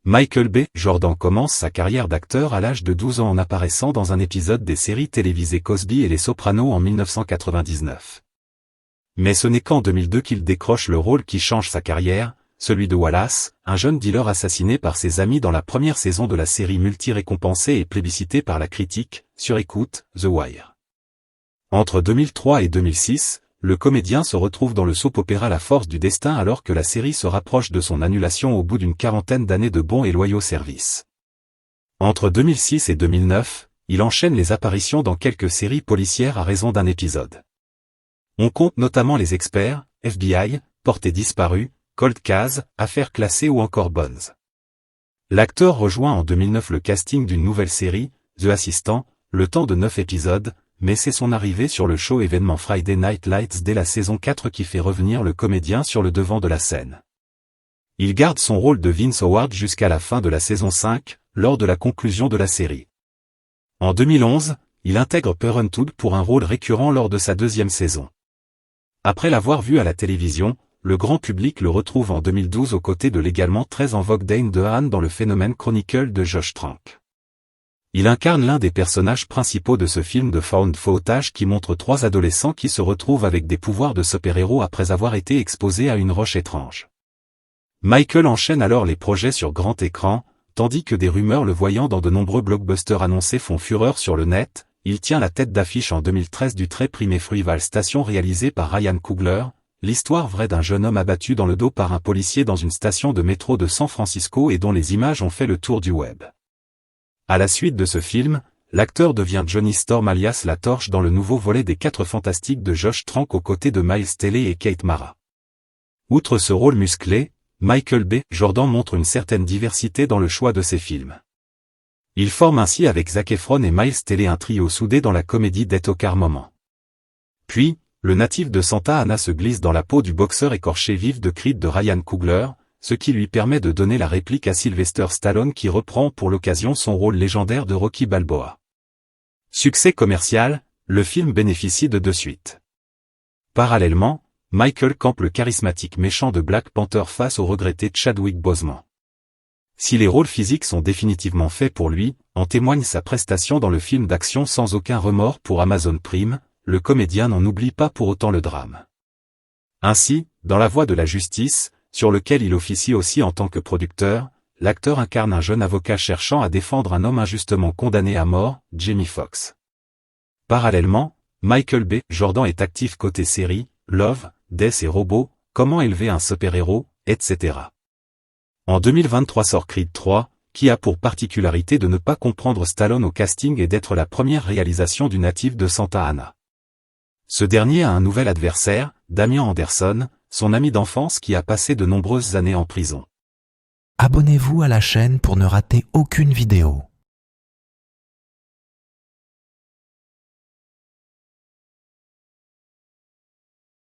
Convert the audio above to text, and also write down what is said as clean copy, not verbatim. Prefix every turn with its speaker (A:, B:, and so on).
A: Michael B. Jordan commence sa carrière d'acteur à l'âge de 12 ans en apparaissant dans un épisode des séries télévisées Cosby et Les Sopranos en 1999. Mais ce n'est qu'en 2002 qu'il décroche le rôle qui change sa carrière, celui de Wallace, un jeune dealer assassiné par ses amis dans la première saison de la série multi-récompensée et plébiscitée par la critique, sur écoute, The Wire. Entre 2003 et 2006, le comédien se retrouve dans le soap-opéra La Force du Destin alors que la série se rapproche de son annulation au bout d'une quarantaine d'années de bons et loyaux services. Entre 2006 et 2009, il enchaîne les apparitions dans quelques séries policières à raison d'un épisode. On compte notamment Les Experts, FBI, Portée disparue, Cold Case, Affaires classées ou encore Bones. L'acteur rejoint en 2009 le casting d'une nouvelle série, The Assistant, le temps de 9 épisodes, mais c'est son arrivée sur le show événement Friday Night Lights dès la saison 4 qui fait revenir le comédien sur le devant de la scène. Il garde son rôle de Vince Howard jusqu'à la fin de la saison 5, lors de la conclusion de la série. En 2011, il intègre Parenthood pour un rôle récurrent lors de sa deuxième saison. Après l'avoir vu à la télévision, le grand public le retrouve en 2012 aux côtés de l'également très en vogue Dane DeHaan dans le Phénomène Chronicle de Josh Trank. Il incarne l'un des personnages principaux de ce film de found footage qui montre 3 adolescents qui se retrouvent avec des pouvoirs de super-héros après avoir été exposés à une roche étrange. Michael enchaîne alors les projets sur grand écran, tandis que des rumeurs le voyant dans de nombreux blockbusters annoncés font fureur sur le net. Il tient la tête d'affiche en 2013 du très primé Fruitvale Station réalisé par Ryan Coogler, l'histoire vraie d'un jeune homme abattu dans le dos par un policier dans une station de métro de San Francisco et dont les images ont fait le tour du web. À la suite de ce film, l'acteur devient Johnny Storm alias La Torche dans le nouveau volet des 4 Fantastiques de Josh Trank aux côtés de Miles Teller et Kate Mara. Outre ce rôle musclé, Michael B. Jordan montre une certaine diversité dans le choix de ses films. Il forme ainsi avec Zac Efron et Miles Teller un trio soudé dans la comédie Death au quart moment. Puis, le natif de Santa Ana se glisse dans la peau du boxeur écorché vif de Creed de Ryan Coogler, ce qui lui permet de donner la réplique à Sylvester Stallone qui reprend pour l'occasion son rôle légendaire de Rocky Balboa. Succès commercial, le film bénéficie de 2 suites. Parallèlement, Michael campe le charismatique méchant de Black Panther face au regretté Chadwick Boseman. Si les rôles physiques sont définitivement faits pour lui, en témoigne sa prestation dans le film d'action Sans aucun remords pour Amazon Prime, le comédien n'en oublie pas pour autant le drame. Ainsi, dans La Voie de la Justice, sur lequel il officie aussi en tant que producteur, l'acteur incarne un jeune avocat cherchant à défendre un homme injustement condamné à mort, Jamie Foxx. Parallèlement, Michael B. Jordan est actif côté série, Love, Death et Robots, Comment élever un super-héros, etc. En 2023 sort Creed 3, qui a pour particularité de ne pas comprendre Stallone au casting et d'être la première réalisation du natif de Santa Ana. Ce dernier a un nouvel adversaire, Damian Anderson, son ami d'enfance qui a passé de nombreuses années en prison.
B: Abonnez-vous à la chaîne pour ne rater aucune vidéo.